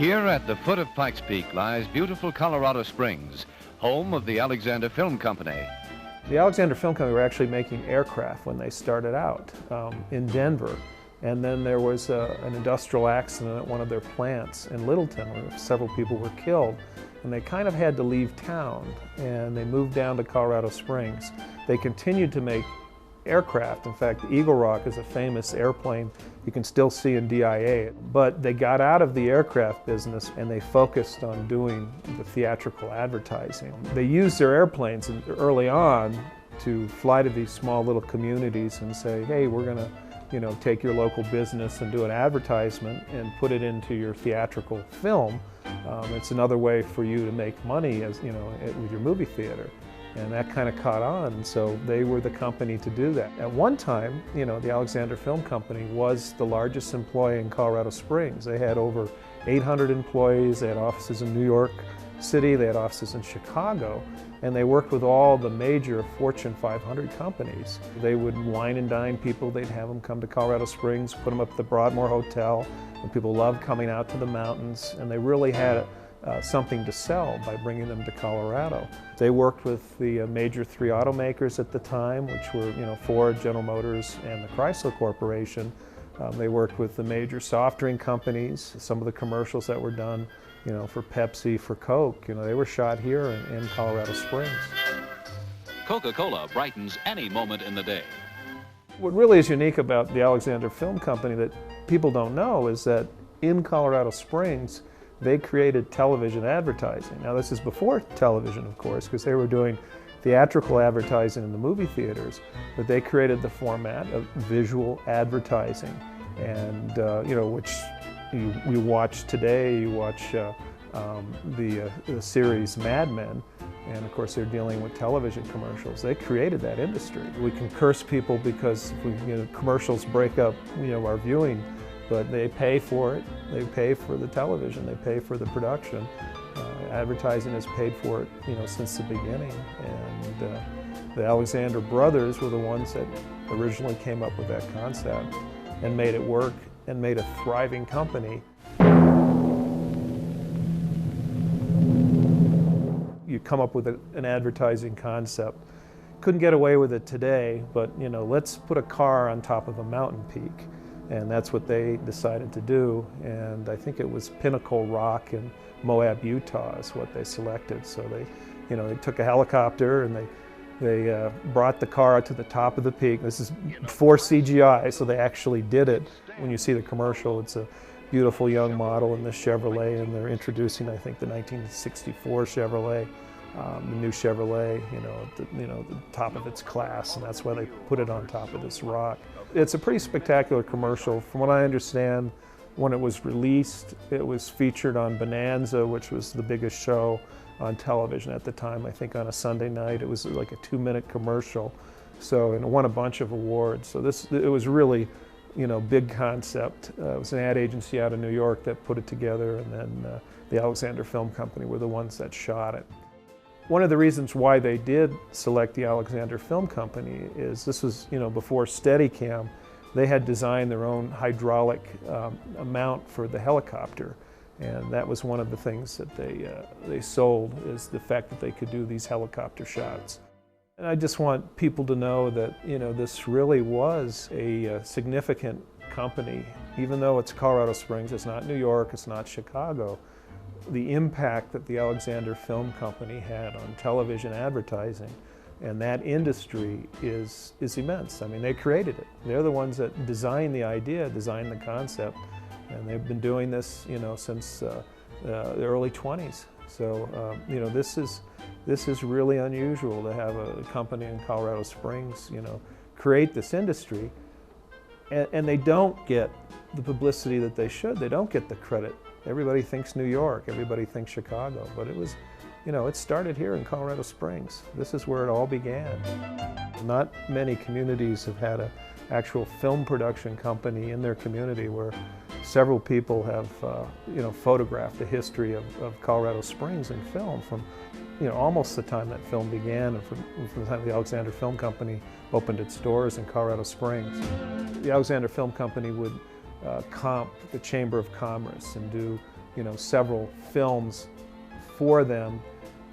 Here at the foot of Pikes Peak lies beautiful Colorado Springs, home of the Alexander Film Company. The Alexander Film Company were actually making aircraft when they started out in Denver. And then there was an industrial accident at one of their plants in Littleton where several people were killed. And they kind of had to leave town, and they moved down to Colorado Springs. They continued to make aircraft. In fact, Eagle Rock is a famous airplane you can still see in DIA. But they got out of the aircraft business and they focused on doing the theatrical advertising. They used their airplanes early on to fly to these small little communities and say, hey, we're going to take your local business and do an advertisement and put it into your theatrical film. It's another way for you to make money with your movie theater. And that kind of caught on, so they were the company to do that. At one time, the Alexander Film Company was the largest employer in Colorado Springs. They had over 800 employees. They had offices in New York City, they had offices in Chicago, and they worked with all the major Fortune 500 companies. They would wine and dine people. They'd have them come to Colorado Springs, put them up at the Broadmoor Hotel, and people loved coming out to the mountains, and they really had something to sell by bringing them to Colorado. They worked with the major three automakers at the time, which were Ford, General Motors, and the Chrysler Corporation. They worked with the major soft drink companies. Some of the commercials that were done for Pepsi, for Coke, they were shot here in Colorado Springs. Coca-Cola brightens any moment in the day. What really is unique about the Alexander Film Company that people don't know is that in Colorado Springs, they created television advertising. Now this is before television, of course, because they were doing theatrical advertising in the movie theaters, but they created the format of visual advertising, and which you watch today. You watch the series Mad Men, and of course they're dealing with television commercials. They created that industry. We can curse people because commercials break up our viewing, but they pay for it. They pay for the television. They pay for the production. Advertising has paid for it, since the beginning. And the Alexander brothers were the ones that originally came up with that concept and made it work and made a thriving company. You come up with an advertising concept. Couldn't get away with it today, but let's put a car on top of a mountain peak. And that's what they decided to do. And I think it was Pinnacle Rock in Moab, Utah is what they selected. So they took a helicopter and they brought the car to the top of the peak. This is before CGI, so they actually did it. When you see the commercial, it's a beautiful young model in the Chevrolet, and they're introducing, I think, the 1964 Chevrolet, the new Chevrolet, the top of its class, and that's why they put it on top of this rock. It's a pretty spectacular commercial. From what I understand, when it was released, it was featured on Bonanza, which was the biggest show on television at the time. I think on a Sunday night, it was like a 2-minute commercial. So, and it won a bunch of awards. So it was really, big concept. It was an ad agency out of New York that put it together, and then the Alexander Film Company were the ones that shot it. One of the reasons why they did select the Alexander Film Company is this was, before Steadicam. They had designed their own hydraulic mount for the helicopter, and that was one of the things that they sold, is the fact that they could do these helicopter shots. And I just want people to know that this really was a significant company, even though it's Colorado Springs. It's not New York. It's not Chicago. The impact that the Alexander Film Company had on television advertising and that industry is immense. I mean, they created it. They're the ones that designed the idea, designed the concept, and they've been doing this, since the early 20s. So, this is really unusual to have a company in Colorado Springs, create this industry, and they don't get the publicity that they should. They don't get the credit. Everybody thinks New York, everybody thinks Chicago, but it was, it started here in Colorado Springs. This is where it all began. Not many communities have had an actual film production company in their community where several people have, photographed the history of Colorado Springs in film from, almost the time that film began, and from the time the Alexander Film Company opened its doors in Colorado Springs. The Alexander Film Company would comp the Chamber of Commerce and do several films for them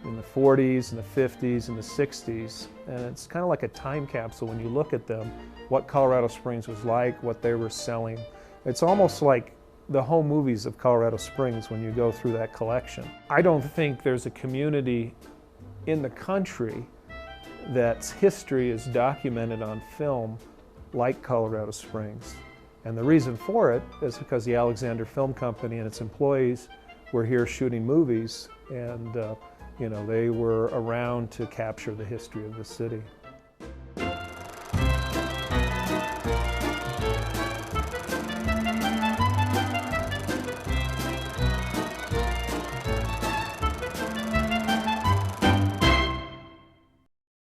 in the 40s and the 50s and the 60s, and it's kind of like a time capsule when you look at them, what Colorado Springs was like, what they were selling. It's almost like the home movies of Colorado Springs when you go through that collection. I don't think there's a community in the country that's history is documented on film like Colorado Springs. And the reason for it is because the Alexander Film Company and its employees were here shooting movies, and they were around to capture the history of the city.